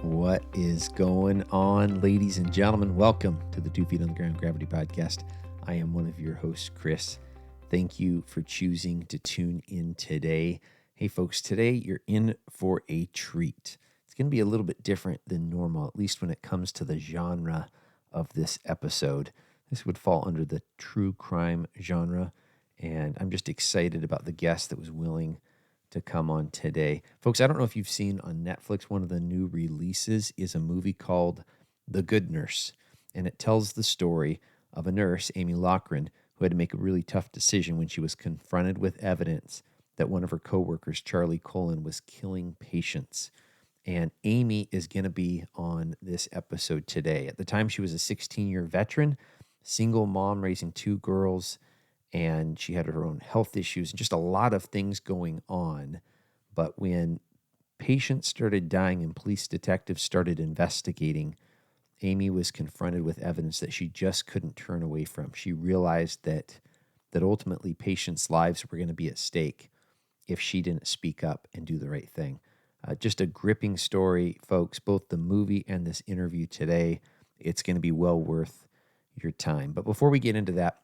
What is going on, ladies and gentlemen? Welcome to the 2 Feet on the Ground Gravity Podcast. I am one of your hosts, Chris. Thank you for choosing to tune in today. Hey, folks, today you're in for a treat. It's going to be a little bit different than normal, at least when it comes to the genre of this episode. This would fall under the true crime genre, and I'm just excited about the guest that was willing to come on today. Folks, I don't know if you've seen on Netflix, one of the new releases is a movie called The Good Nurse, and it tells the story of a nurse, Jaimie Loughren, who had to make a really tough decision when she was confronted with evidence that one of her coworkers, Charlie Cullen, was killing patients. And Jaimie is going to be on this episode today. At the time, she was a 16-year veteran, single mom raising two girls, and she had her own health issues and just a lot of things going on. But when patients started dying and police detectives started investigating, Jaimie was confronted with evidence that she just couldn't turn away from. She realized that ultimately patients' lives were going to be at stake if she didn't speak up and do the right thing. Just a gripping story, folks, both the movie and this interview today. It's going to be well worth your time. But before we get into that,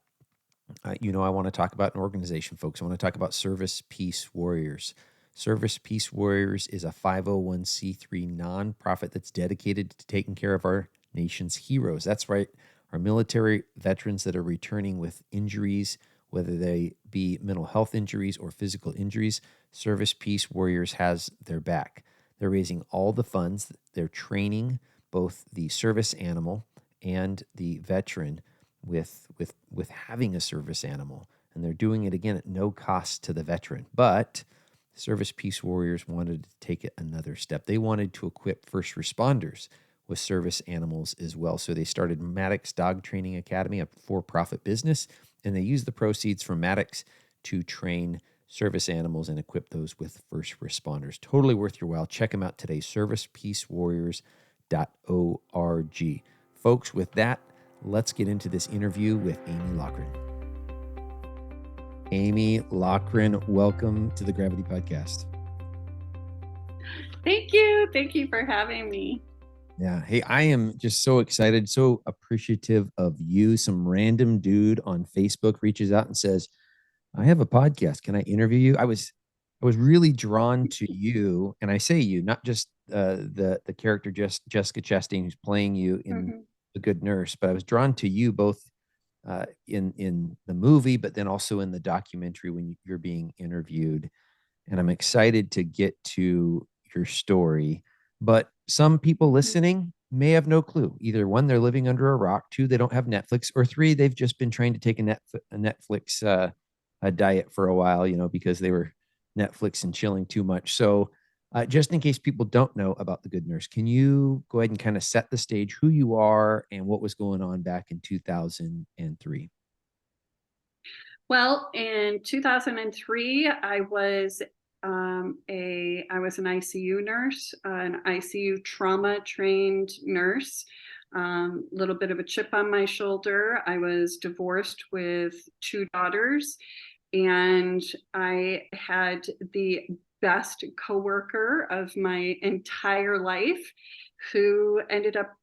I want to talk about an organization, folks. I want to talk about Service Peace Warriors. Service Peace Warriors is a 501c3 nonprofit that's dedicated to taking care of our nation's heroes. That's right, our military veterans that are returning with injuries, whether they be mental health injuries or physical injuries. Service Peace Warriors has their back. They're raising all the funds. They're training both the service animal and the veteran with having a service animal, and they're doing it again at no cost to the veteran. But Service Peace Warriors wanted to take it another step. They wanted to equip first responders with service animals as well. So they started Maddox Dog Training Academy, a for-profit business, and they used the proceeds from Maddox to train service animals and equip those with first responders. Totally worth your while. Check them out today, servicepeacewarriors.org. Folks, with that, let's get into this interview with Jaimie Loughren. Jaimie Loughren, welcome to the Gravity Podcast. Thank you. Thank you for having me. Yeah. Hey, I am just so excited, so appreciative of you. Some random dude on Facebook reaches out and says, I have a podcast. Can I interview you? I was really drawn to you, and I say you, not just the character Jessica Chastain who's playing you in The Good Nurse, but I was drawn to you both in the movie, but then also in the documentary when you're being interviewed. And I'm excited to get to your story. But some people listening may have no clue. Either one, they're living under a rock. Two, they don't have Netflix. Or three, they've just been trying to take a Netflix a diet for a while, because they were Netflix and chilling too much. So just in case people don't know about The Good Nurse, can you go ahead and kind of set the stage, who you are and what was going on back in 2003? Well, in 2003, I was an ICU nurse, an ICU trauma trained nurse. Little bit of a chip on my shoulder. I was divorced with two daughters, and I had the best coworker of my entire life who ended up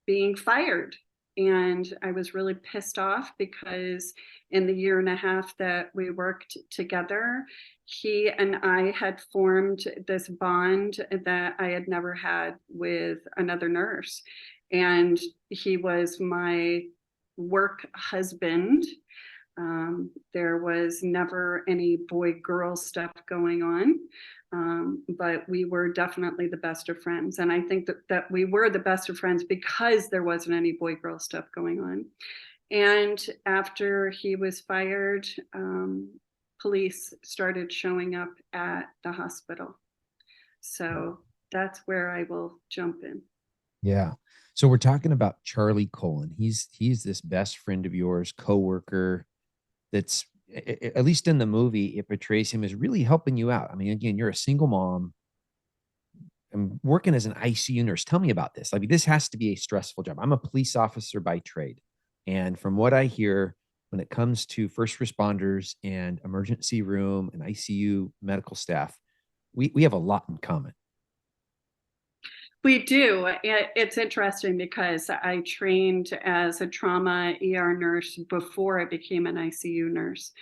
being fired. And I was really pissed off because in the year and a half that we worked together, he and I had formed this bond that I had never had with another nurse. And he was my work husband. There was never any boy-girl stuff going on. But we were definitely the best of friends. And I think that we were the best of friends because there wasn't any boy-girl stuff going on. And after he was fired, police started showing up at the hospital. So that's where I will jump in. Yeah. So we're talking about Charlie Cullen. He's this best friend of yours, coworker, that's, at least in the movie, it portrays him as really helping you out. I mean, again, you're a single mom. I'm working as an ICU nurse. Tell me about this. I mean, this has to be a stressful job. I'm a police officer by trade. And from what I hear, when it comes to first responders and emergency room and ICU medical staff, we have a lot in common. We do. It's interesting because I trained as a trauma ER nurse before I became an ICU nurse.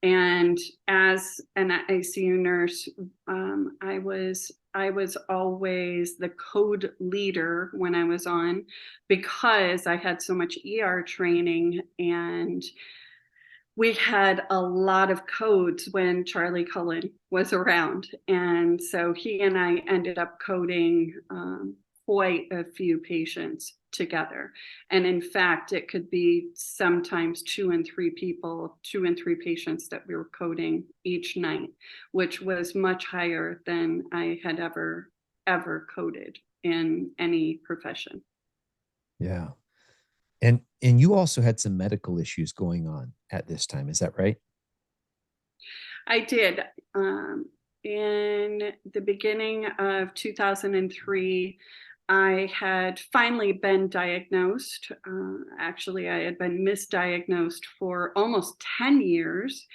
And as an ICU nurse, I was always the code leader when I was on, because I had so much ER training, and we had a lot of codes when Charlie Cullen was around. And so he and I ended up coding quite a few patients together. And in fact, it could be sometimes two and three patients that we were coding each night, which was much higher than I had ever coded in any profession. Yeah. And you also had some medical issues going on at this time. Is that right? I did. In the beginning of 2003, I had finally been diagnosed. Actually, I had been misdiagnosed for almost 10 years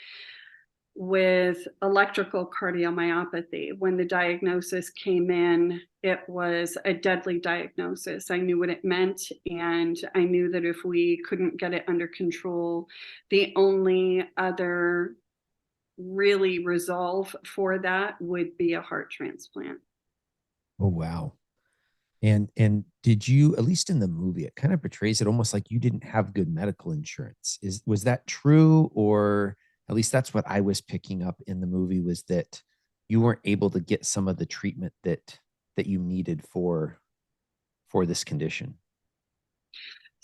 with electrical cardiomyopathy. When the diagnosis came in, it was a deadly diagnosis. I knew what it meant, and I knew that if we couldn't get it under control, the only other really resolve for that would be a heart transplant. Oh, wow. And did you, at least in the movie, it kind of portrays it almost like you didn't have good medical insurance. Was that true? Or at least that's what I was picking up in the movie, was that you weren't able to get some of the treatment that you needed for this condition.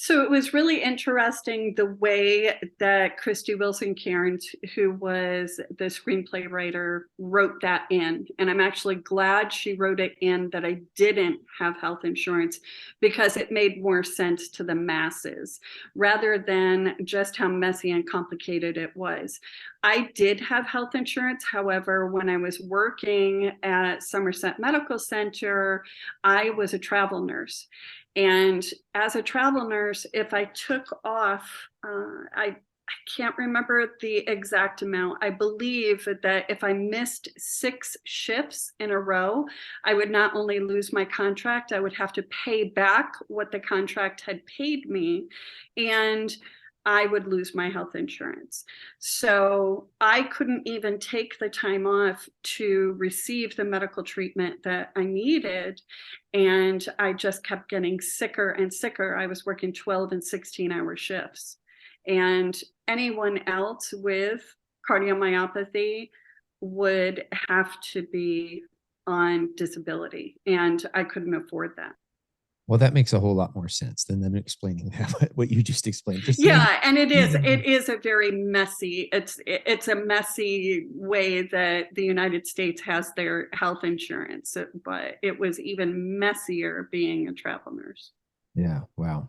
So it was really interesting the way that Christy Wilson Cairns, who was the screenplay writer, wrote that in. And I'm actually glad she wrote it in that I didn't have health insurance, because it made more sense to the masses rather than just how messy and complicated it was. I did have health insurance. However, when I was working at Somerset Medical Center, I was a travel nurse. And as a travel nurse, if I took off, I can't remember the exact amount. I believe that if I missed 6 shifts in a row, I would not only lose my contract, I would have to pay back what the contract had paid me. And I would lose my health insurance. So I couldn't even take the time off to receive the medical treatment that I needed. And I just kept getting sicker and sicker. I was working 12 and 16-hour shifts. And anyone else with cardiomyopathy would have to be on disability. And I couldn't afford that. Well, that makes a whole lot more sense than them explaining that, what you just explained. Just saying, Yeah, and it is a very messy, it's a messy way that the United States has their health insurance, but it was even messier being a travel nurse. yeah, wow.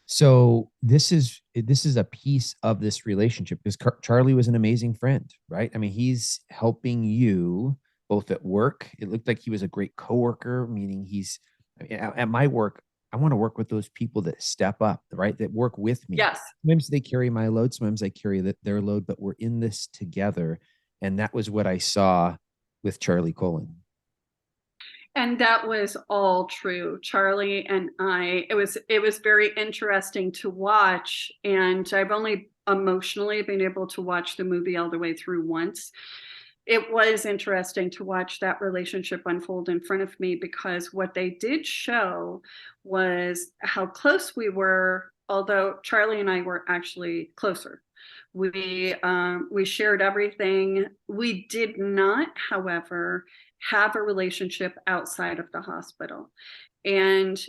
So this is a piece of this relationship, because Charlie was an amazing friend, right? I mean, he's helping you both at work. It looked like he was a great coworker, meaning at my work. I want to work with those people that step up, right? That work with me. Yes. Sometimes they carry my load, sometimes I carry their load, but we're in this together. And that was what I saw with Charlie Cullen. And that was all true. Charlie and it was very interesting to watch. And I've only emotionally been able to watch the movie all the way through once. It was interesting to watch that relationship unfold in front of me, because what they did show was how close we were, although Charlie and I were actually closer. We shared everything. We did not, however, have a relationship outside of the hospital. And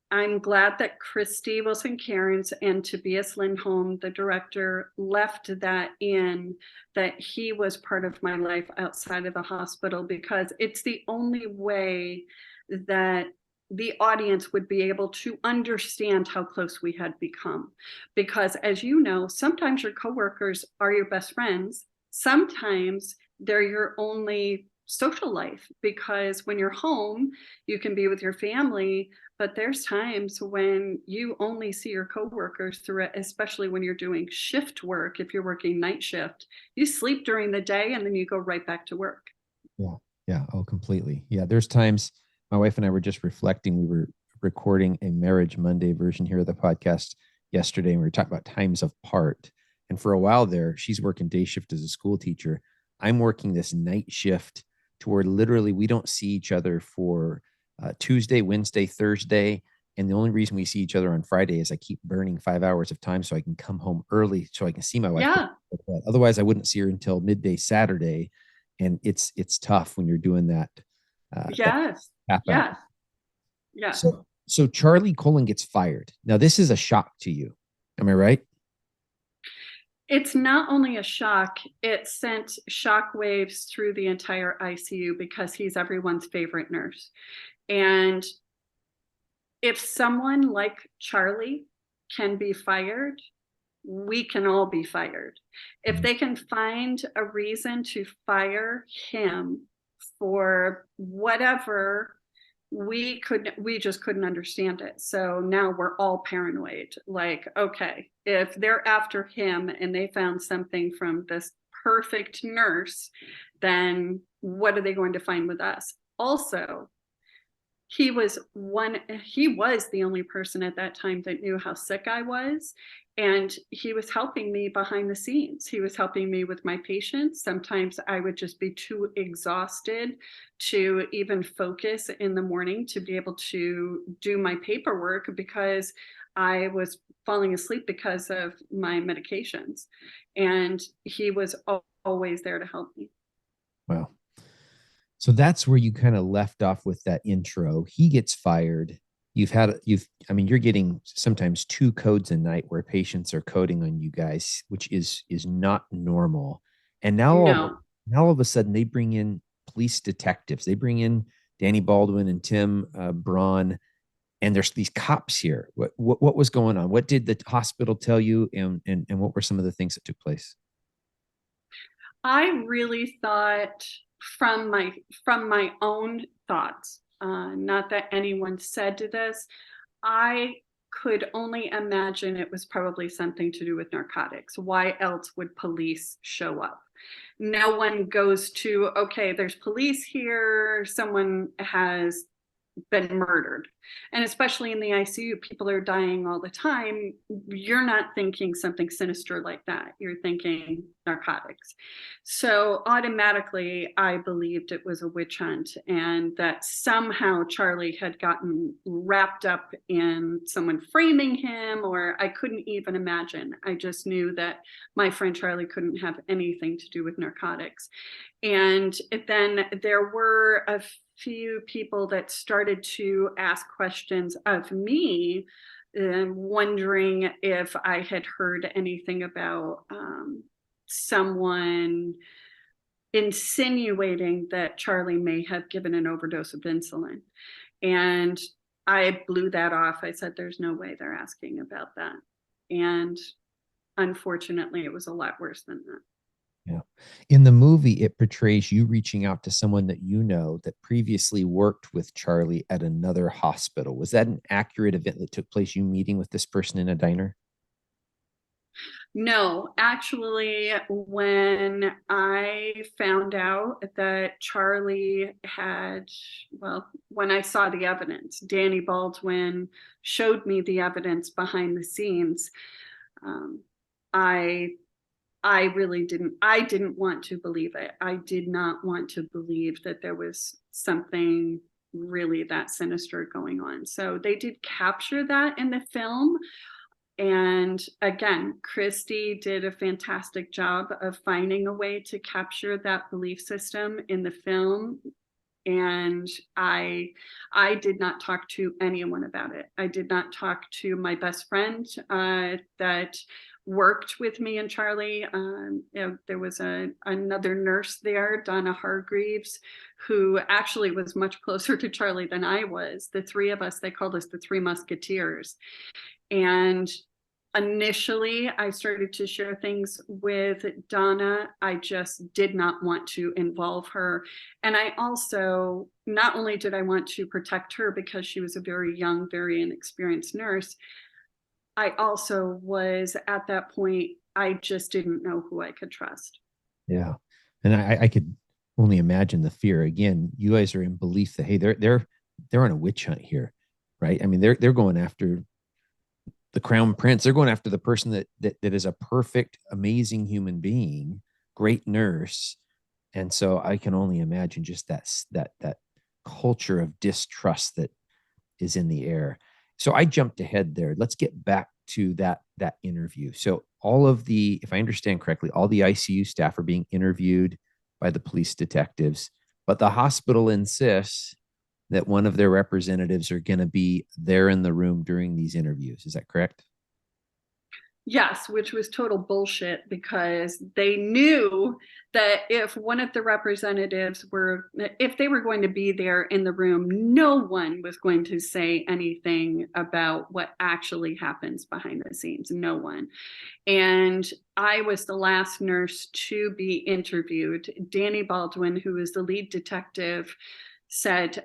I'm glad that Christy Wilson Cairns and Tobias Lindholm, the director, left that in, that he was part of my life outside of the hospital, because it's the only way that the audience would be able to understand how close we had become. Because as you know, sometimes your coworkers are your best friends. Sometimes they're your only social life, because when you're home, you can be with your family, but there's times when you only see your coworkers through it, especially when you're doing shift work. If you're working night shift, you sleep during the day and then you go right back to work. Yeah. Yeah. Oh, completely. Yeah. There's times My wife and I were just reflecting. We were recording a Marriage Monday version here of the podcast yesterday, and we were talking about times apart. And for a while there, she's working day shift as a school teacher. I'm working this night shift to where literally we don't see each other for Tuesday, Wednesday, Thursday. And the only reason we see each other on Friday is I keep burning 5 hours of time so I can come home early so I can see my wife. Yeah. Otherwise, I wouldn't see her until midday Saturday. And it's tough when you're doing that Yes. tap out. Yes. Yes. So Charlie Cullen gets fired. Now this is a shock to you. Am I right? It's not only a shock, it sent shock waves through the entire ICU because he's everyone's favorite nurse. And if someone like Charlie can be fired, we can all be fired. If they can find a reason to fire him for whatever, we just couldn't understand it. So now we're all paranoid. Like, okay, if they're after him and they found something from this perfect nurse, then what are they going to find with us? Also, he was the only person at that time that knew how sick I was, and he was helping me behind the scenes. He was helping me with my patients. Sometimes I would just be too exhausted to even focus in the morning to be able to do my paperwork because I was falling asleep because of my medications, and he was always there to help me. Wow. So that's where you kind of left off with that intro. He gets fired. I mean, you're getting sometimes two codes a night where patients are coding on you guys, which is not normal. And No. now all of a sudden they bring in police detectives. They bring in Danny Baldwin and Tim Braun, and there's these cops here. What was going on? What did the hospital tell you, and what were some of the things that took place? I really thought from my own thoughts, not that anyone said to this, I could only imagine it was probably something to do with narcotics. Why else would police show up? No one goes to, okay, there's police here, someone has been murdered. And especially in the ICU, people are dying all the time. You're not thinking something sinister like that. You're thinking narcotics. So automatically, I believed it was a witch hunt and that somehow Charlie had gotten wrapped up in someone framing him, or I couldn't even imagine. I just knew that my friend Charlie couldn't have anything to do with narcotics. And then there were a few people that started to ask questions of me, wondering if I had heard anything about someone insinuating that Charlie may have given an overdose of insulin. And I blew that off. I said, there's no way they're asking about that. And unfortunately, it was a lot worse than that. Yeah. In the movie, it portrays you reaching out to someone that you know that previously worked with Charlie at another hospital. Was that an accurate event that took place, you meeting with this person in a diner? No, actually, when I found out that Charlie had, well, when I saw the evidence, Danny Baldwin showed me the evidence behind the scenes. Um, I I didn't want to believe it. I did not want to believe that there was something really that sinister going on. So they did capture that in the film. And again, Christy did a fantastic job of finding a way to capture that belief system in the film. And I did not talk to anyone about it. I did not talk to my best friend that worked with me and Charlie. There was another nurse there, Donna Hargreaves, who actually was much closer to Charlie than I was. The three of us, they called us the Three Musketeers. And initially, I started to share things with Donna. I just did not want to involve her. And I also, not only did I want to protect her because she was a very young, very inexperienced nurse, I also was at that point, I just didn't know who I could trust. Yeah. And I could only imagine the fear. Again, you guys are in belief that, hey, they're they're on a witch hunt here, right? I mean, they're going after the crown prince. They're going after the person that is a perfect, amazing human being, great nurse. And so I can only imagine just that culture of distrust that is in the air. So I jumped ahead there. Let's get back to that interview. So all of the, if I understand correctly, all the ICU staff are being interviewed by the police detectives, but the hospital insists that one of their representatives are going to be there in the room during these interviews. Is that correct? Yes, which was total bullshit because they knew that if one of the representatives were, if they were going to be there in the room, no one was going to say anything about what actually happens behind the scenes. No one. And I was the last nurse to be interviewed. Danny Baldwin, who is the lead detective, said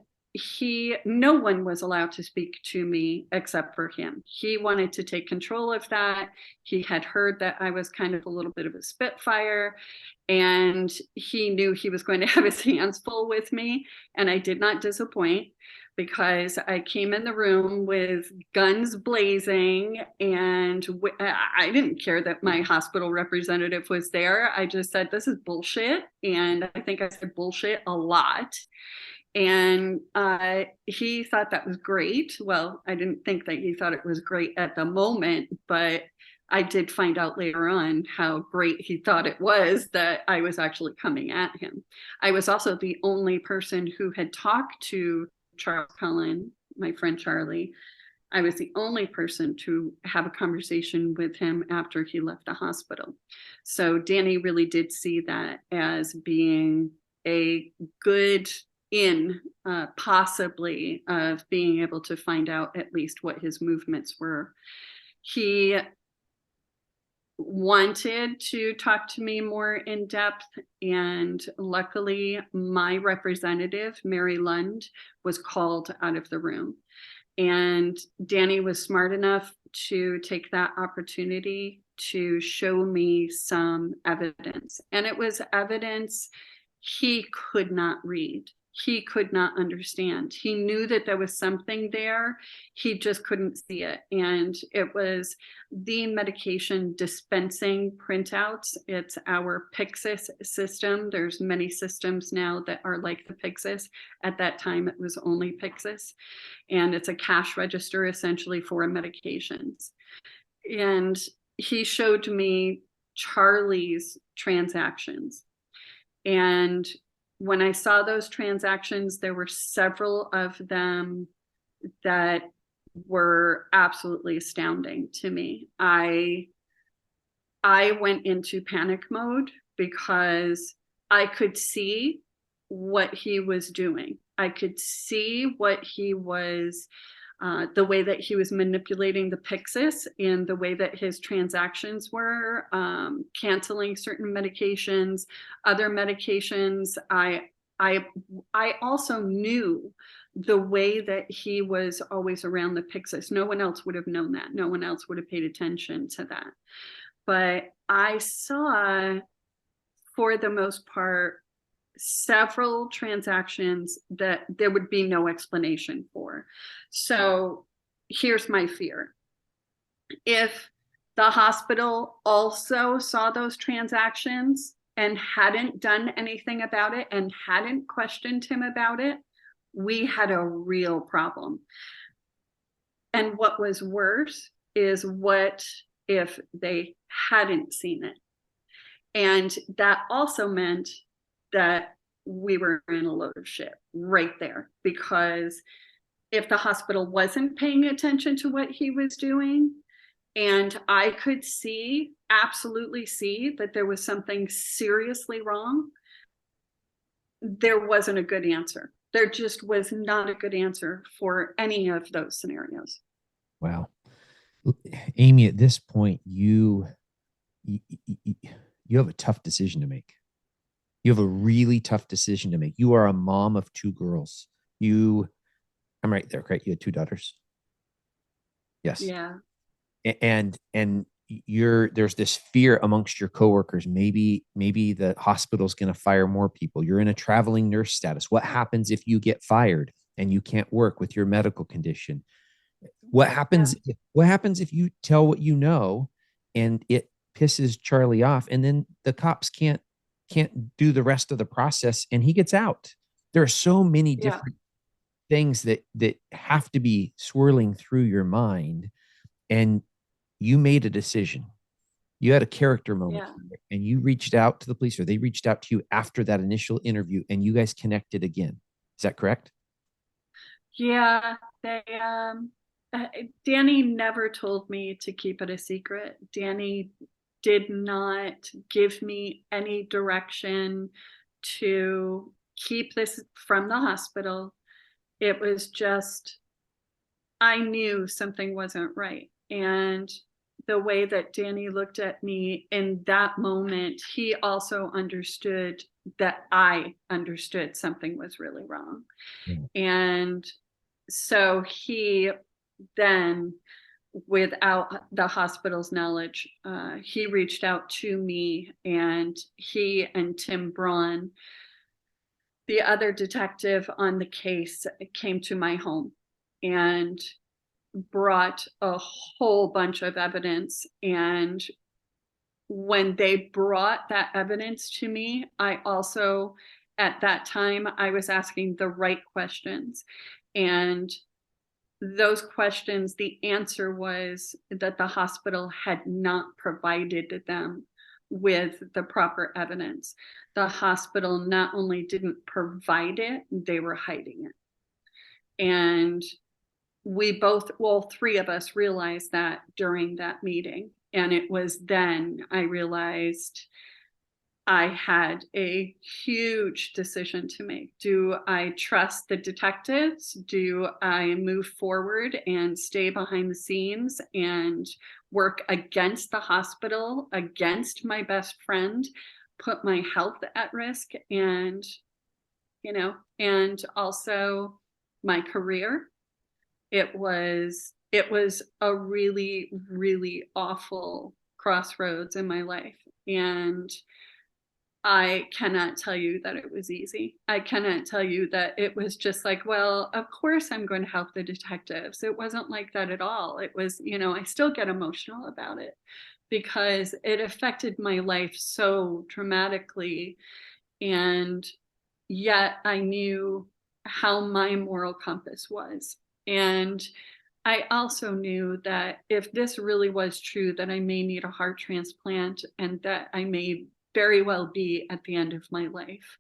no one was allowed to speak to me except for him. He wanted to take control of that. He had heard that I was kind of a little bit of a spitfire, and he knew he was going to have his hands full with me. And I did not disappoint, because I came in the room with guns blazing, and I didn't care that my hospital representative was there. I just said, this is bullshit. And I think I said bullshit a lot. And he thought that was great. Well, I didn't think that he thought it was great at the moment, but I did find out later on how great he thought it was that I was actually coming at him. I was also the only person who had talked to Charles Cullen, my friend Charlie. I was the only person to have a conversation with him after he left the hospital. So Danny really did see that as being a good in, possibly, of being able to find out at least what his movements were. He wanted to talk to me more in depth, and luckily my representative, Mary Lund, was called out of the room. And Danny was smart enough to take that opportunity to show me some evidence. And it was evidence he could not read. He could not understand. He knew that there was something there. He just couldn't see it. And it was the medication dispensing printouts. It's our Pyxis system. There's many systems now that are like the Pyxis. At that time, it was only Pyxis. And it's a cash register essentially for medications. And he showed me Charlie's transactions. And when I saw those transactions, there were several of them that were absolutely astounding to me. I went into panic mode because I could see what he was doing. I could see what he was, the way that he was manipulating the Pyxis and the way that his transactions were, canceling certain medications, other medications. I also knew the way that he was always around the Pyxis. No one else would have known that. No one else would have paid attention to that. But I saw, for the most part, several transactions that there would be no explanation for. So here's my fear. If the hospital also saw those transactions and hadn't done anything about it and hadn't questioned him about it, we had a real problem. And what was worse is, what if they hadn't seen it? And that also meant that we were in a load of shit right there, because if the hospital wasn't paying attention to what he was doing, and I could see, absolutely see, that there was something seriously wrong, there wasn't a good answer. There just was not a good answer for any of those scenarios. Wow. Amy, at this point, you, you have a tough decision to make. You have a really tough decision to make. You are a mom of two girls. I'm right there, correct? You had two daughters. Yes. Yeah. And there's this fear amongst your coworkers. Maybe the hospital's going to fire more people. You're in a traveling nurse status. What happens if you get fired? and you can't work with your medical condition. What Yeah. happens what happens if you tell what you know and it pisses Charlie off, and then the cops can't do the rest of the process and he gets out? There are so many Yeah. different things that have to be swirling through your mind, and you made a decision. You had a character moment Yeah. here, and you reached out to the police, or they reached out to you after that initial interview, and you guys connected again. Is that correct? Yeah. They, Danny never told me to keep it a secret. Danny did not give me any direction to keep this from the hospital. It was just, I knew something wasn't right. And the way that Danny looked at me in that moment, he also understood that I understood something was really wrong. Yeah. And so he then, without the hospital's knowledge, he reached out to me, and he and Tim Braun, the other detective on the case, came to my home and brought a whole bunch of evidence. And when they brought that evidence to me, I also, at that time, I was asking the right questions. And those questions, the answer was that the hospital had not provided them with the proper evidence. The hospital not only didn't provide it, they were hiding it. And we both, well, three of us realized that during that meeting. And it was then I realized I had a huge decision to make. Do I trust the detectives? Do I move forward and stay behind the scenes and work against the hospital, against my best friend, put my health at risk, and, and also my career? It was a really, really awful crossroads in my life. And I cannot tell you that it was easy. I cannot tell you that it was just like, well, of course I'm going to help the detectives. It wasn't like that at all. It was, I still get emotional about it because it affected my life so dramatically. And yet I knew how my moral compass was. And I also knew that if this really was true, that I may need a heart transplant and that I may very well be at the end of my life.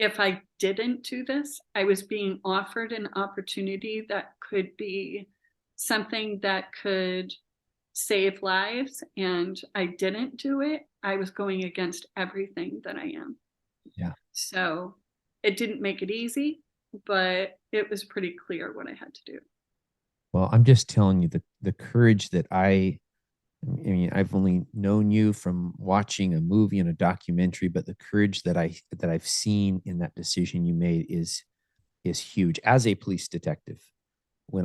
If I didn't do this, I was being offered an opportunity that could be something that could save lives, and I didn't do it. I was going against everything that I am. Yeah. So it didn't make it easy, but it was pretty clear what I had to do. Well, I'm just telling you the courage that I mean, I've only known you from watching a movie and a documentary, but the courage that I've seen in that decision you made is huge. As a police detective, when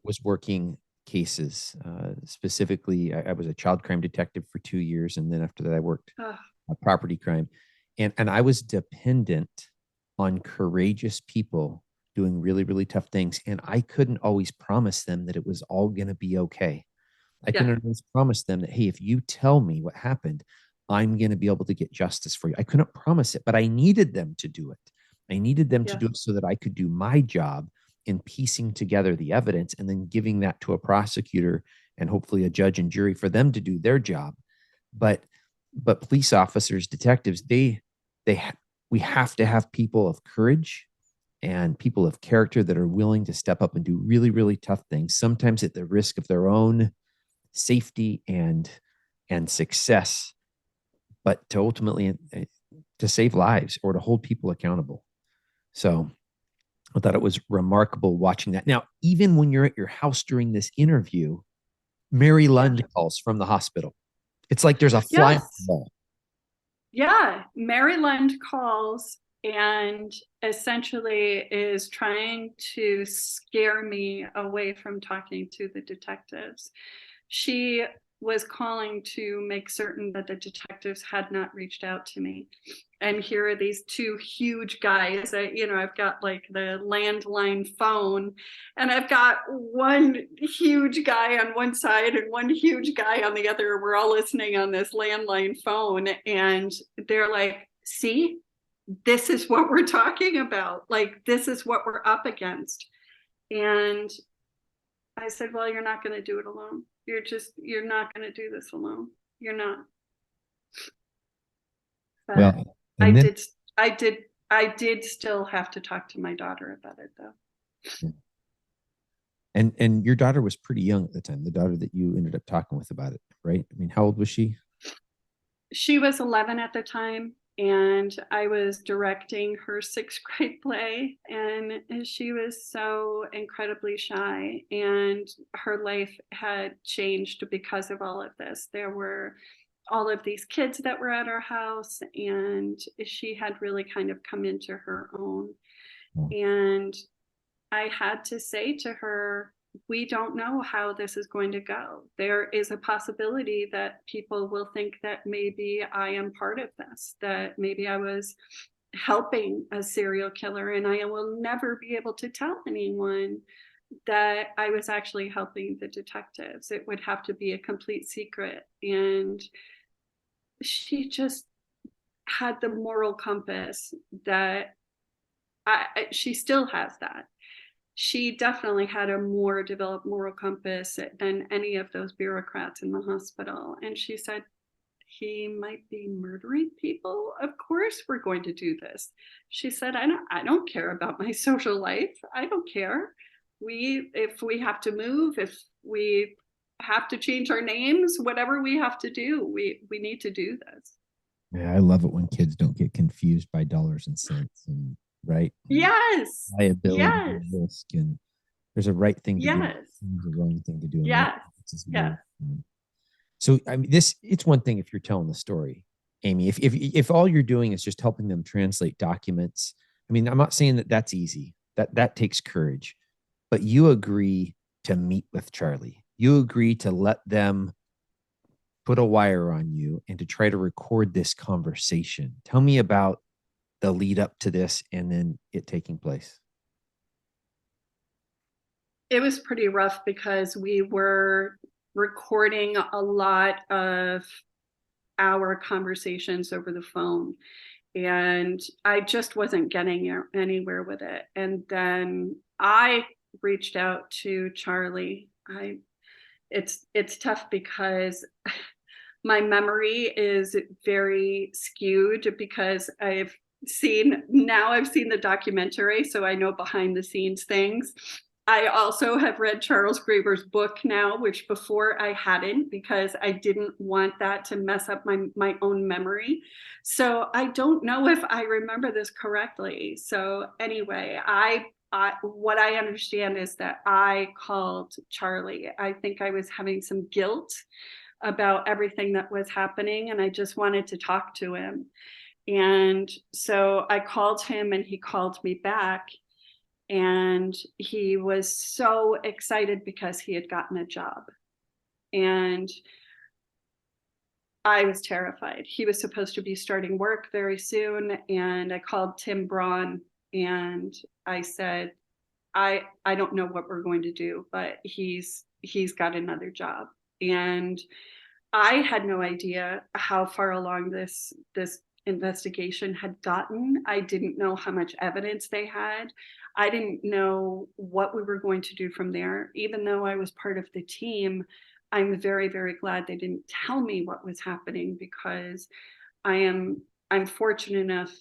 was working cases, specifically, I was a child crime detective for 2 years, and then after that, I worked Oh, property crime, and I was dependent on courageous people doing really really tough things, and I couldn't always promise them that it was all going to be okay. I yeah, couldn't always promise them that, hey, if you tell me what happened, I'm going to be able to get justice for you. I couldn't promise it, but I needed them to do it. I needed them to yeah, do it so that I could do my job in piecing together the evidence and then giving that to a prosecutor and hopefully a judge and jury for them to do their job. But police officers, detectives, they we have to have people of courage and people of character that are willing to step up and do really really tough things, sometimes at the risk of their own safety and success, but to ultimately to save lives or to hold people accountable. So I thought it was remarkable watching that. Now, even when you're at your house during this interview, Mary yeah. Lund calls from the hospital. It's like there's a fly on the Yes. wall. Yeah. Mary Lund calls and essentially is trying to scare me away from talking to the detectives. She was calling to make certain that the detectives had not reached out to me. And here are these two huge guys. I've got like the landline phone, and I've got one huge guy on one side and one huge guy on the other. We're all listening on this landline phone, and they're like, see, this is what we're talking about. Like, this is what we're up against. And I said, well, you're not going to do it alone. You're not going to do this alone. You're not. But Well, I and then, I did still have to talk to my daughter about it, though. and your daughter was pretty young at the time, the daughter that you ended up talking with about it, right? I mean, how old was she? She was 11 at the time, and I was directing her sixth grade play, and she was so incredibly shy, and her life had changed because of all of this. There were all of these kids that were at our house, and she had really kind of come into her own. And I had to say to her, we don't know how this is going to go. There is a possibility that people will think that maybe I am part of this, that maybe I was helping a serial killer, and I will never be able to tell anyone that I was actually helping the detectives. It would have to be a complete secret. And she just had the moral compass that she still has that. She definitely had a more developed moral compass than any of those bureaucrats in the hospital. And she said, he might be murdering people. Of course we're going to do this. She said, I don't care about my social life. I don't care. If we have to move, if we have to change our names, whatever we have to do, we need to do this. Yeah, I love it when kids don't get confused by dollars and cents, and right, Yes. liability Yes. and risk, and there's a right thing to do, Yes. there's a wrong thing to do, and Yes. yes. So I mean, it's one thing if you're telling the story, Amy. If all you're doing is just helping them translate documents, I mean, I'm not saying that that's easy. That takes courage, but you agree to meet with Charlie. You agree to let them put a wire on you and to try to record this conversation. Tell me about the lead up to this and then it taking place. It was pretty rough because we were recording a lot of our conversations over the phone, and I just wasn't getting anywhere with it. And then I reached out to Charlie. It's tough because my memory is very skewed because I've seen the documentary, so I know behind the scenes things. I also have read Charles Graeber's book now, which before I hadn't, because I didn't want that to mess up my own memory. So I don't know if I remember this correctly. So anyway, what I understand is that I called Charlie. I think I was having some guilt about everything that was happening, and I just wanted to talk to him. And so I called him, and he called me back. And he was so excited because he had gotten a job. And I was terrified. He was supposed to be starting work very soon. And I called Tim Braun and I said, I don't know what we're going to do, but he's got another job. And I had no idea how far along this investigation had gotten. I didn't know how much evidence they had. I didn't know what we were going to do from there. Even though I was part of the team, I'm very, very glad they didn't tell me what was happening, because I'm fortunate enough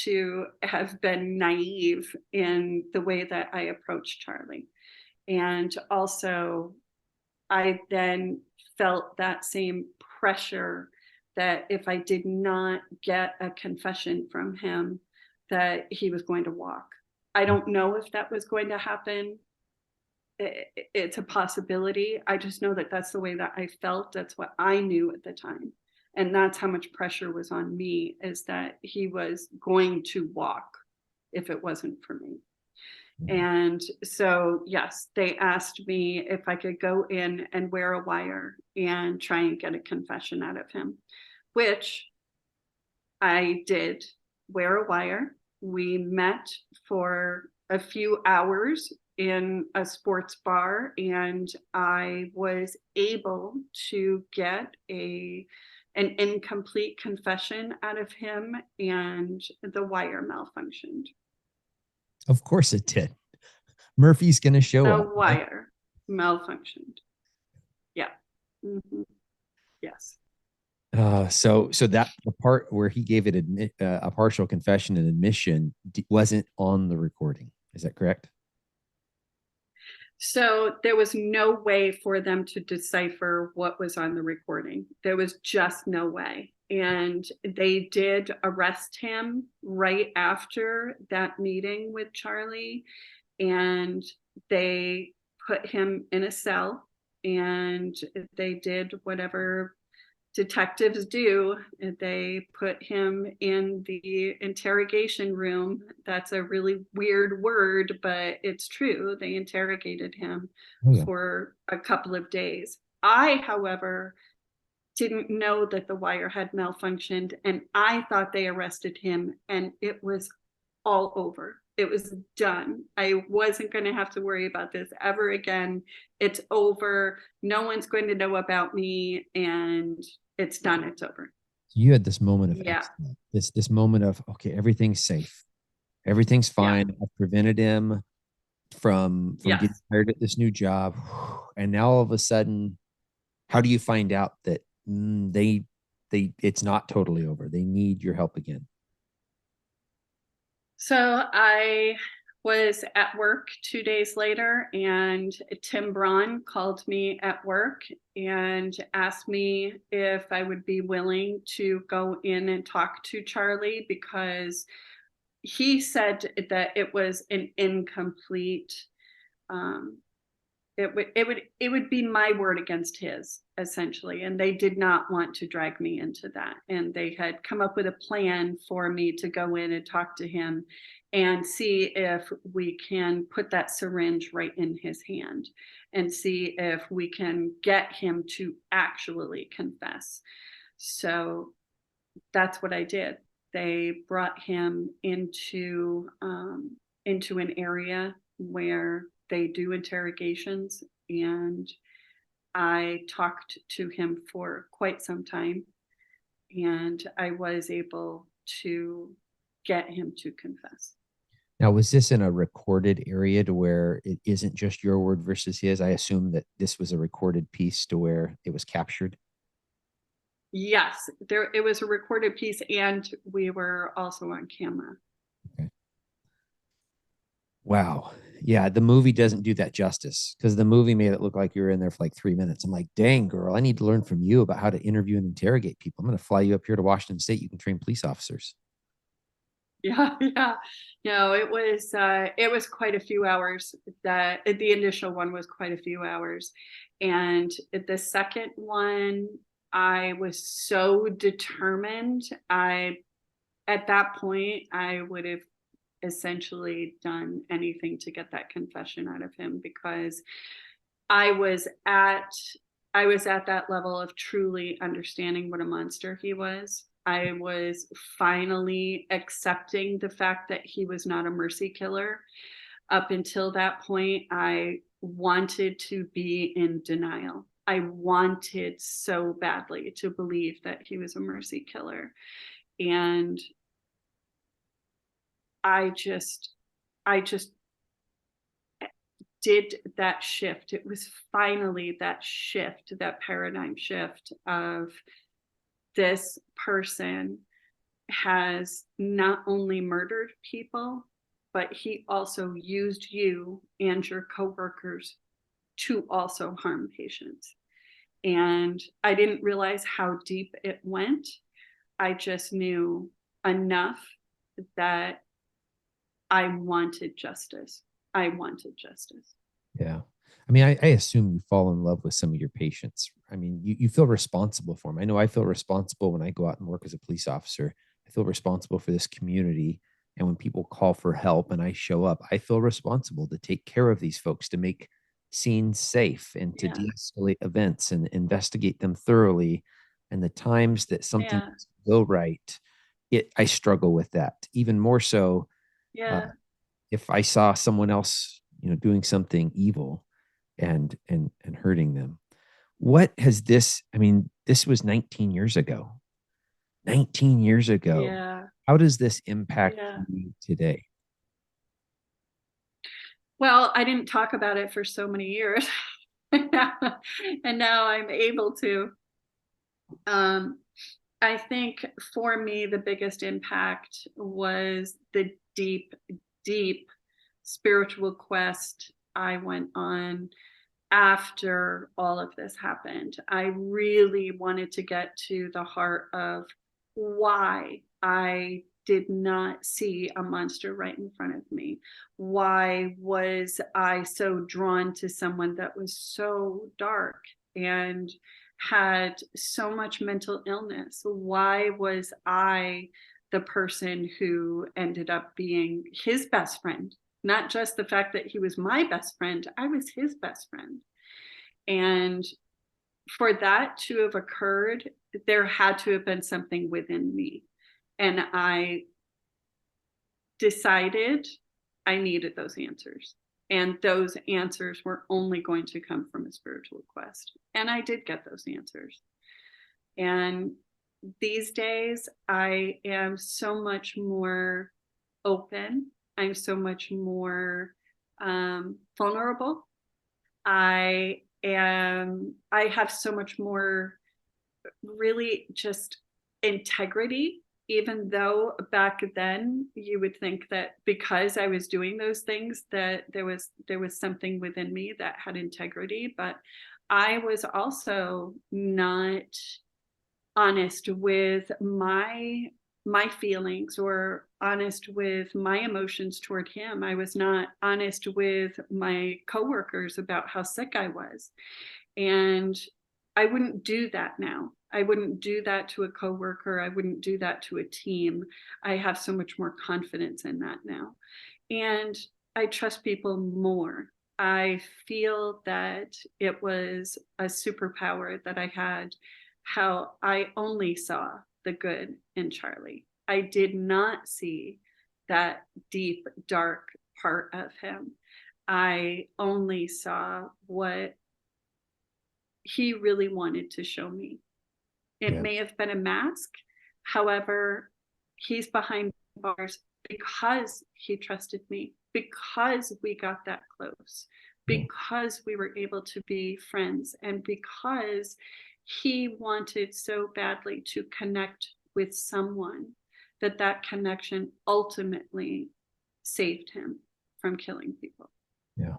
to have been naive in the way that I approached Charlie. And also, I then felt that same pressure that if I did not get a confession from him, that he was going to walk. I don't know if that was going to happen. It's a possibility. I just know that that's the way that I felt. That's what I knew at the time. And that's how much pressure was on me, is that he was going to walk if it wasn't for me. And so, yes, they asked me if I could go in and wear a wire and try and get a confession out of him, which I did wear a wire. We met for a few hours in a sports bar, and I was able to get an incomplete confession out of him, and the wire malfunctioned. Of course it did. Murphy's going to show The up. wire malfunctioned. Yeah. Mm-hmm. Yes. So that the part where he gave it a partial confession and admission wasn't on the recording. Is that correct? So there was no way for them to decipher what was on the recording. There was just no way. And they did arrest him right after that meeting with Charlie. And they put him in a cell, and they did whatever detectives do. They put him in the interrogation room. That's a really weird word, but it's true. They interrogated him for a couple of days. I, however, didn't know that the wire had malfunctioned, and I thought they arrested him, and it was all over. It was done. I wasn't going to have to worry about this ever again. It's over. No one's going to know about me, and it's done. It's over. You had this moment of excellence, this moment of, okay, everything's safe, everything's fine. Yeah. I've prevented him from getting hired at this new job, and now all of a sudden, how do you find out that it's not totally over? They need your help again. So I was at work 2 days later, and Tim Braun called me at work and asked me if I would be willing to go in and talk to Charlie, because he said that it was an incomplete, it would be my word against his, essentially, and they did not want to drag me into that. And they had come up with a plan for me to go in and talk to him and see if we can put that syringe right in his hand and see if we can get him to actually confess. So that's what I did. They brought him into an area where they do interrogations, and I talked to him for quite some time, and I was able to get him to confess. Now, was this in a recorded area to where it isn't just your word versus his? I assume that this was a recorded piece to where it was captured. Yes, it was a recorded piece, and we were also on camera. Okay. Wow. Yeah, the movie doesn't do that justice, because the movie made it look like you were in there for like 3 minutes. I'm like, dang, girl, I need to learn from you about how to interview and interrogate people. I'm going to fly you up here to Washington State. You can train police officers. Yeah. No, it was quite a few hours. That the initial one was quite a few hours. And the second one, I was so determined. At that point, I would have essentially done anything to get that confession out of him, because I was at that level of truly understanding what a monster he was. I was finally accepting the fact that he was not a mercy killer. Up until that point, I wanted to be in denial. I wanted so badly to believe that he was a mercy killer. And I just did that shift. It was finally that shift, that paradigm shift of, this person has not only murdered people, but he also used you and your coworkers to also harm patients. And I didn't realize how deep it went. I just knew enough that I wanted justice. I wanted justice. Yeah. I mean, I assume you fall in love with some of your patients. I mean, you feel responsible for them. I know I feel responsible when I go out and work as a police officer. I feel responsible for this community And when people call for help and I show up, I feel responsible to take care of these folks, to make scenes safe and to Yeah. de-escalate events and investigate them thoroughly. And the times that something Yeah. doesn't go right, I struggle with that even more so. Uh, Yeah. if I saw someone else, doing something evil and hurting them. What has this? I mean, this was 19 years ago. 19 years ago. Yeah. How does this impact Yeah. you today? Well, I didn't talk about it for so many years. and now I'm able to. Um, I think for me, the biggest impact was the deep, deep spiritual quest I went on after all of this happened. I really wanted to get to the heart of why I did not see a monster right in front of me. Why was I so drawn to someone that was so dark and had so much mental illness? Why was I the person who ended up being his best friend? Not just the fact that he was my best friend, I was his best friend. And for that to have occurred, there had to have been something within me. And I decided I needed those answers. And those answers were only going to come from a spiritual quest. And I did get those answers. And these days, I am so much more open. I'm so much more vulnerable. I have so much more really just integrity, even though back then you would think that because I was doing those things that there was something within me that had integrity, but I was also not honest with my feelings or honest with my emotions toward him. I was not honest with my coworkers about how sick I was. And I wouldn't do that now. I wouldn't do that to a coworker. I wouldn't do that to a team. I have so much more confidence in that now. And I trust people more. I feel that it was a superpower that I had, how I only saw the good in Charlie. I did not see that deep, dark part of him. I only saw what he really wanted to show me. It Yeah. may have been a mask. However, he's behind bars because he trusted me, because we got that close, Yeah. because we were able to be friends, and because he wanted so badly to connect with someone that that connection ultimately saved him from killing people. Yeah.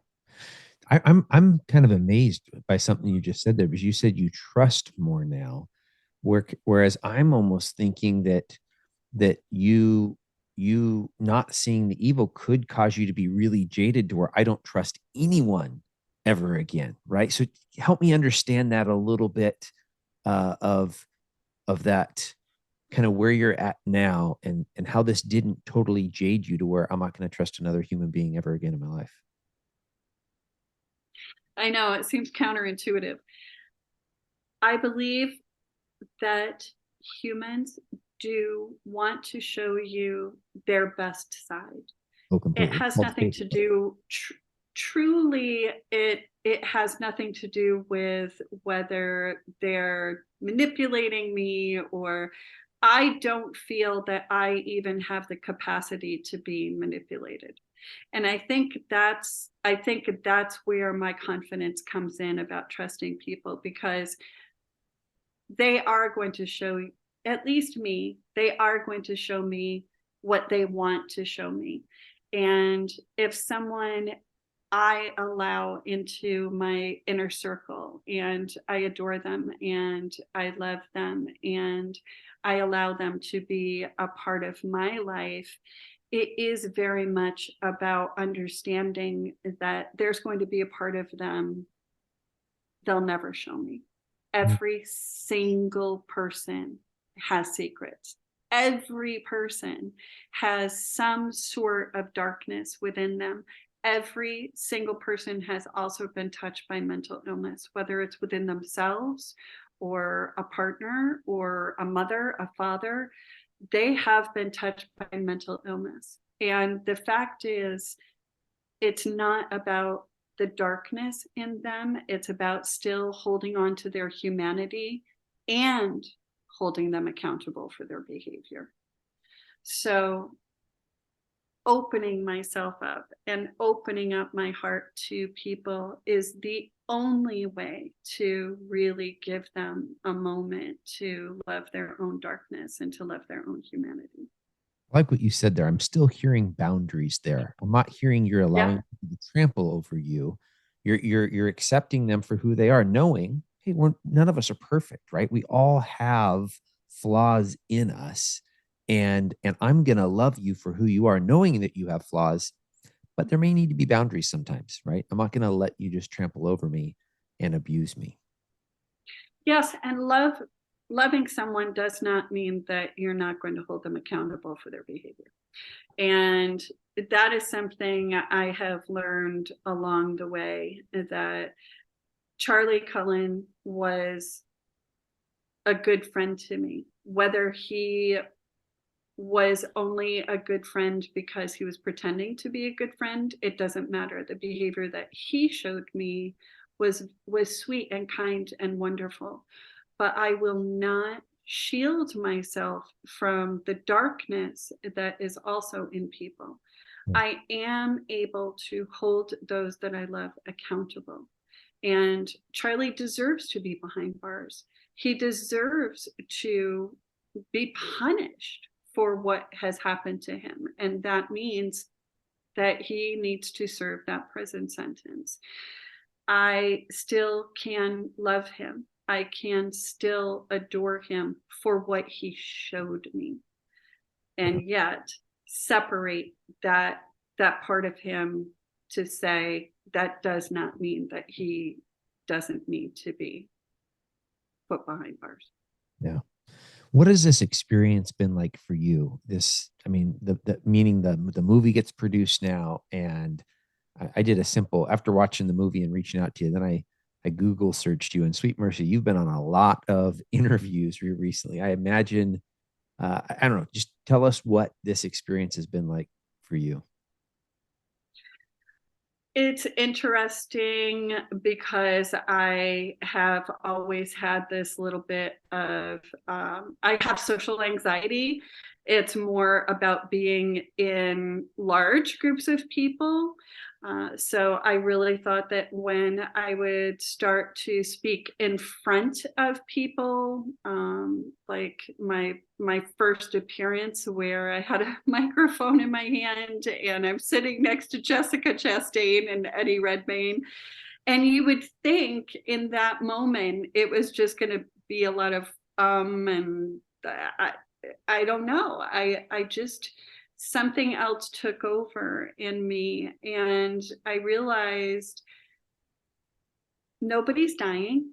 I'm kind of amazed by something you just said there, because you said you trust more now, whereas I'm almost thinking that you not seeing the evil could cause you to be really jaded to where I don't trust anyone ever again, right? So help me understand that a little bit, of that, kind of where you're at now, and how this didn't totally jade you to where I'm not going to trust another human being ever again in my life. I know it seems counterintuitive. I believe that humans do want to show you their best side. Oh, It completely. has nothing to do truly, it has nothing to do with whether they're manipulating me, or I don't feel that I even have the capacity to be manipulated. And I think that's where my confidence comes in about trusting people, because they are going to show, at least me, they are going to show me what they want to show me. And if someone I allow into my inner circle and I adore them and I love them and I allow them to be a part of my life, it is very much about understanding that there's going to be a part of them they'll never show me. Every single person has secrets. every person has some sort of darkness within them. Every single person has also been touched by mental illness, whether it's within themselves or a partner or a mother, a father. They have been touched by mental illness. And the fact is, it's not about the darkness in them. It's about still holding on to their humanity and holding them accountable for their behavior. So opening myself up and opening up my heart to people is the only way to really give them a moment to love their own darkness and to love their own humanity. I like what you said there. I'm still hearing boundaries there. I'm not hearing you're allowing Yeah. people to trample over you. You're accepting them for who they are, knowing, hey, none of us are perfect, right? We all have flaws in us. And I'm gonna love you for who you are, knowing that you have flaws, but there may need to be boundaries sometimes, right? I'm not gonna let you just trample over me and abuse me. Yes, and loving someone does not mean that you're not going to hold them accountable for their behavior. And that is something I have learned along the way, that Charlie Cullen was a good friend to me. Whether he was only a good friend because he was pretending to be a good friend, it doesn't matter. The behavior that he showed me was sweet and kind and wonderful. But I will not shield myself from the darkness that is also in people. I am able to hold those that I love accountable. And Charlie deserves to be behind bars. He deserves to be punished for what has happened to him. And that means that he needs to serve that prison sentence. I still can love him. I can still adore him for what he showed me. And yet separate that part of him to say that does not mean that he doesn't need to be put behind bars. Yeah. What has this experience been like for you? This, I mean, the meaning the movie gets produced now, and I did a simple after watching the movie and reaching out to you. Then I Google searched you, and Sweet Mercy, you've been on a lot of interviews recently. I imagine, I don't know, just tell us what this experience has been like for you. It's interesting because I have always had this little bit of, I have social anxiety. It's more about being in large groups of people. So I really thought that when I would start to speak in front of people, like my first appearance where I had a microphone in my hand and I'm sitting next to Jessica Chastain and Eddie Redmayne, and you would think in that moment it was just going to be a lot of and I don't know. I just something else took over in me, and I realized nobody's dying.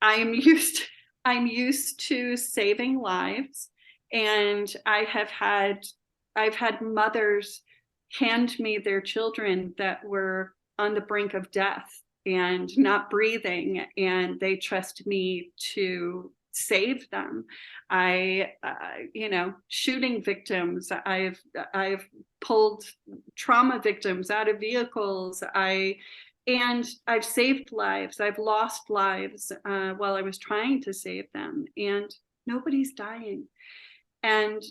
I'm used I'm used to saving lives, and I've had mothers hand me their children that were on the brink of death and not breathing, and they trust me to save them. Shooting victims. I've pulled trauma victims out of vehicles. And I've saved lives. I've lost lives while I was trying to save them, and nobody's dying. And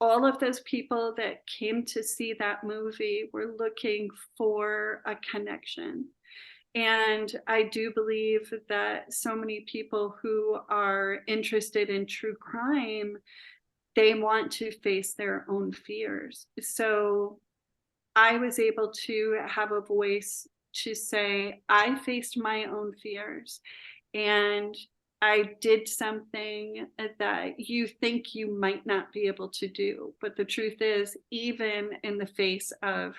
all of those people that came to see that movie were looking for a connection. And I do believe that so many people who are interested in true crime, they want to face their own fears. So I was able to have a voice to say, I faced my own fears and I did something that you think you might not be able to do. But the truth is, even in the face of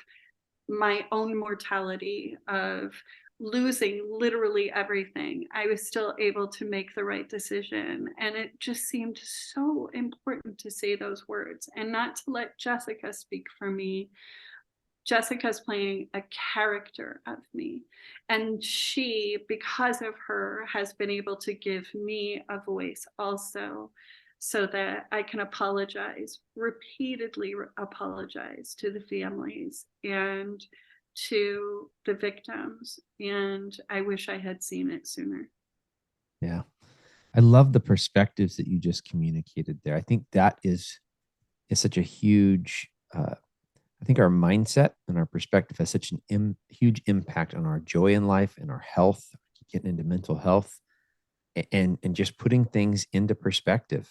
my own mortality, of losing literally everything, I was still able to make the right decision. And it just seemed so important to say those words and not to let Jessica speak for me. Jessica's playing a character of me. And she, because of her, has been able to give me a voice also, so that I can apologize, repeatedly apologize to the families and to the victims. And I wish I had seen it sooner. Yeah. I love the perspectives that you just communicated there. I think that is such a huge I think our mindset and our perspective has such an huge impact on our joy in life and our health, getting into mental health, and just putting things into perspective.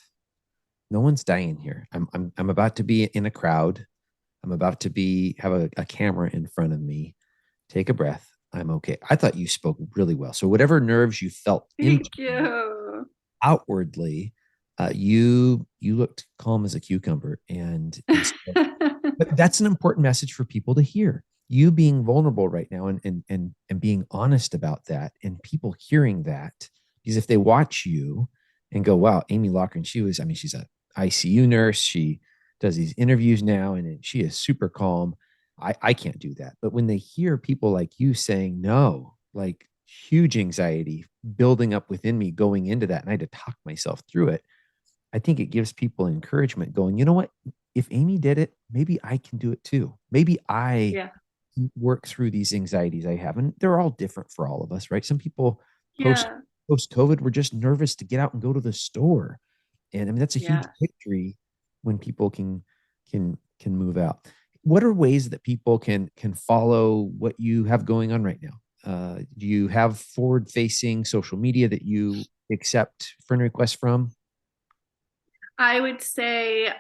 No one's dying here. I'm about to be in a crowd. I'm about to have a camera in front of me. Take a breath. I'm okay. I thought you spoke really well. So whatever nerves you felt Thank you. outwardly, you looked calm as a cucumber, and so, but that's an important message for people to hear. You being vulnerable right now and being honest about that, and people hearing that, because if they watch you and go, "Wow, Amy Loughren, I mean, she's a ICU nurse. She does these interviews now, and she is super calm." I can't do that. But when they hear people like you saying no, like huge anxiety building up within me going into that, and I had to talk myself through it, I think it gives people encouragement going, you know what? If Amy did it, maybe I can do it too. Maybe I Yeah. work through these anxieties I have. And they're all different for all of us, right? Some people post Yeah. post COVID were just nervous to get out and go to the store. And I mean, that's a huge Yeah. victory when people can move out. What are ways that people can follow what you have going on right now? Do you have forward facing social media that you accept friend requests from? I would say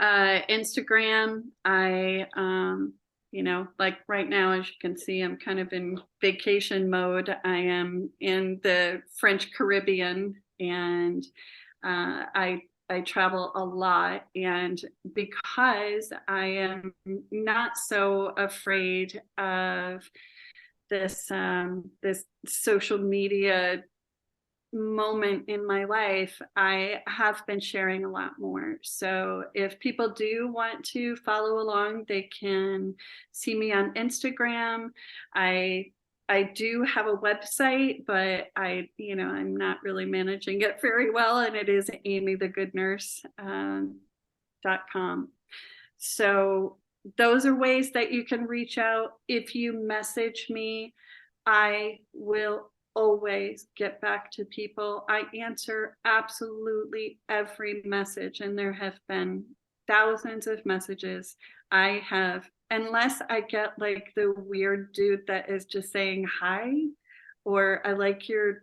Instagram. Like right now, as you can see, I'm kind of in vacation mode. I am in the French Caribbean, and I travel a lot. And because I am not so afraid of this social media moment in my life, I have been sharing a lot more. So if people do want to follow along, they can see me on Instagram. I I do have a website, but I'm not really managing it very well, and it is amythegoodnurse.com. So those are ways that you can reach out. If you message me, I will always get back to people. I answer absolutely every message, and there have been thousands of messages I have, unless I get like the weird dude that is just saying hi, or I like your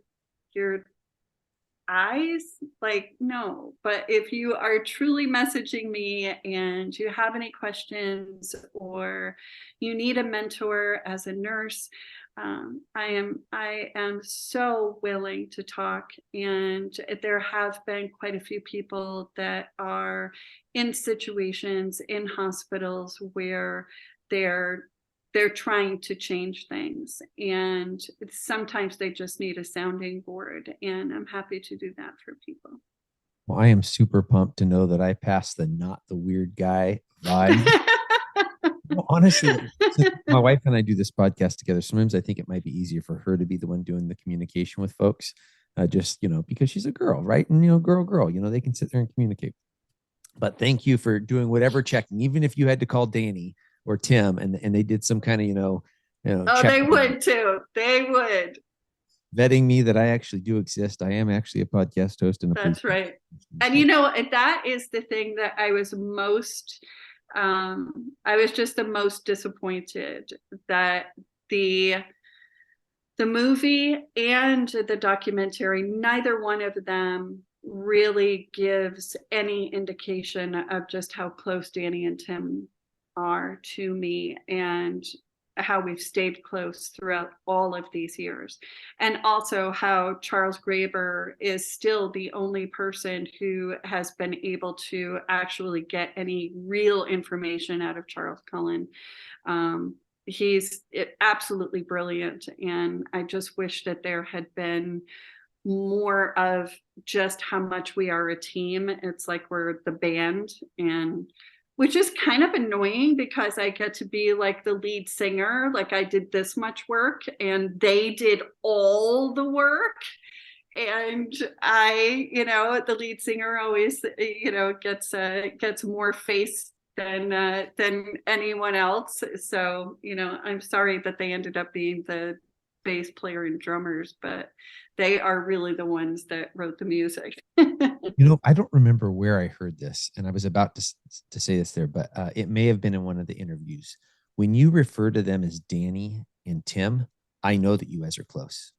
eyes, like, no. But if you are truly messaging me and you have any questions, or you need a mentor as a nurse, I am so willing to talk. And there have been quite a few people that are in situations in hospitals where they're they're trying to change things, and sometimes they just need a sounding board, and I'm happy to do that for people. Well, I am super pumped to know that I passed the not the weird guy vibe. Well, honestly, since my wife and I do this podcast together, sometimes I think it might be easier for her to be the one doing the communication with folks. Just, because she's a girl, right? And, girl, they can sit there and communicate. But thank you for doing whatever checking, even if you had to call Danny or Tim and they did some kind of, Oh, check they would too. They would. vetting me that I actually do exist. I am actually a podcast host and a police That's right. And officer. that is the thing that I was just the most disappointed, that the the movie and the documentary, neither one of them really gives any indication of just how close Danny and Tim are to me, and how we've stayed close throughout all of these years. And also how Charles Graber is still the only person who has been able to actually get any real information out of Charles Cullen. he's absolutely brilliant. And I just wish that there had been more of just how much we are a team. It's like we're the band, and which is kind of annoying because I get to be like the lead singer. Like I did this much work and they did all the work. And the lead singer always, gets more face than anyone else. So, I'm sorry that they ended up being the bass player and drummers, but they are really the ones that wrote the music. I don't remember where I heard this, and I was about to say this there, but it may have been in one of the interviews. When you refer to them as Danny and Tim, I know that you guys are close.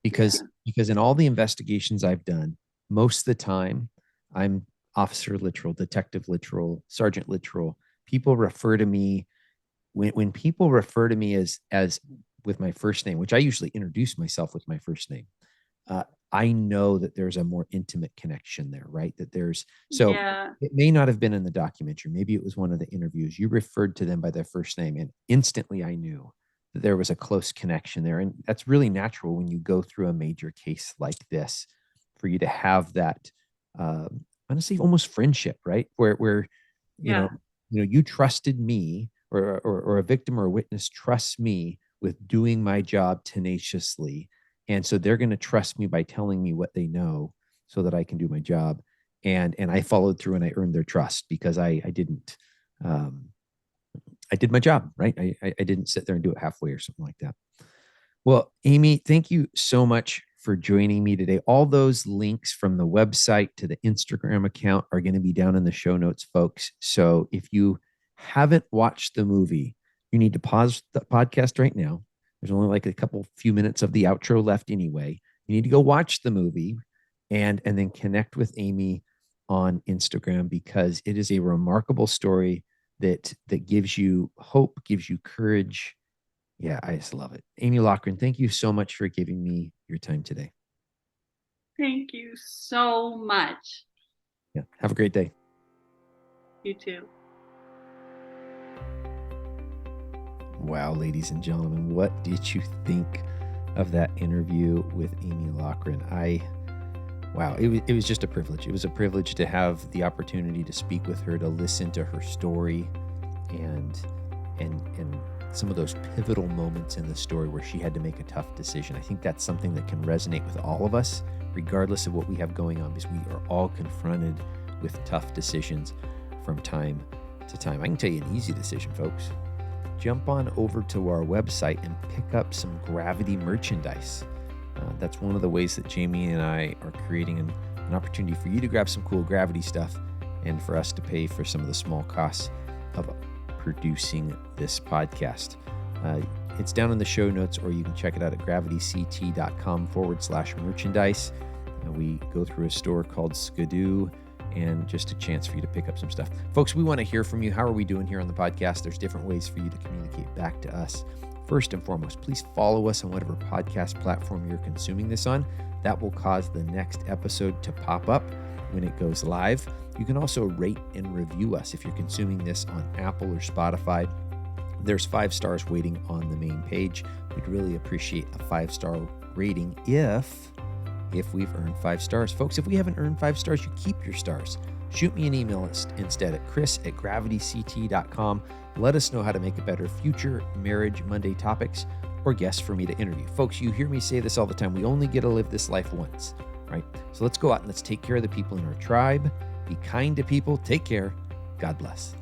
Because in all the investigations I've done, most of the time I'm officer literal, detective literal, sergeant literal. People refer to me when people refer to me as with my first name, which I usually introduce myself with my first name. I know that there's a more intimate connection there, right? It may not have been in the documentary. Maybe it was one of the interviews. You referred to them by their first name, and instantly I knew that there was a close connection there. And that's really natural when you go through a major case like this, for you to have that, honestly, almost friendship, right? Where you trusted me, or a victim or a witness trusts me with doing my job tenaciously. And so they're going to trust me by telling me what they know so that I can do my job. And I followed through and I earned their trust because I didn't, I did my job, right? I didn't sit there and do it halfway or something like that. Well, Amy, thank you so much for joining me today. All those links from the website to the Instagram account are going to be down in the show notes, folks. So if you haven't watched the movie, you need to pause the podcast right now. There's only like a few minutes of the outro left anyway. You need to go watch the movie and then connect with Amy on Instagram, because it is a remarkable story that gives you hope, gives you courage. Yeah, I just love it. Amy Loughren, thank you so much for giving me your time today. Thank you so much. Yeah, have a great day. You too. Wow, ladies and gentlemen, what did you think of that interview with Amy Loughren? Wow, it was just a privilege. It was a privilege to have the opportunity to speak with her, to listen to her story, and some of those pivotal moments in the story where she had to make a tough decision. I think that's something that can resonate with all of us, regardless of what we have going on, because we are all confronted with tough decisions from time to time. I can tell you an easy decision, folks. Jump on over to our website and pick up some Gravity merchandise. That's one of the ways that Jaimie and I are creating an opportunity for you to grab some cool Gravity stuff and for us to pay for some of the small costs of producing this podcast. It's down in the show notes, or you can check it out at gravityct.com/merchandise. We go through a store called Skidoo, and just a chance for you to pick up some stuff. Folks, we want to hear from you. How are we doing here on the podcast? There's different ways for you to communicate back to us. First and foremost, please follow us on whatever podcast platform you're consuming this on. That will cause the next episode to pop up when it goes live. You can also rate and review us if you're consuming this on Apple or Spotify. There's 5 stars waiting on the main page. We'd really appreciate a 5-star rating if we've earned 5 stars. Folks, if we haven't earned 5 stars, you keep your stars. Shoot me an email instead at chris@gravityct.com. Let us know how to make it better, future Marriage Monday topics, or guests for me to interview. Folks, you hear me say this all the time. We only get to live this life once, right? So let's go out and let's take care of the people in our tribe. Be kind to people. Take care. God bless.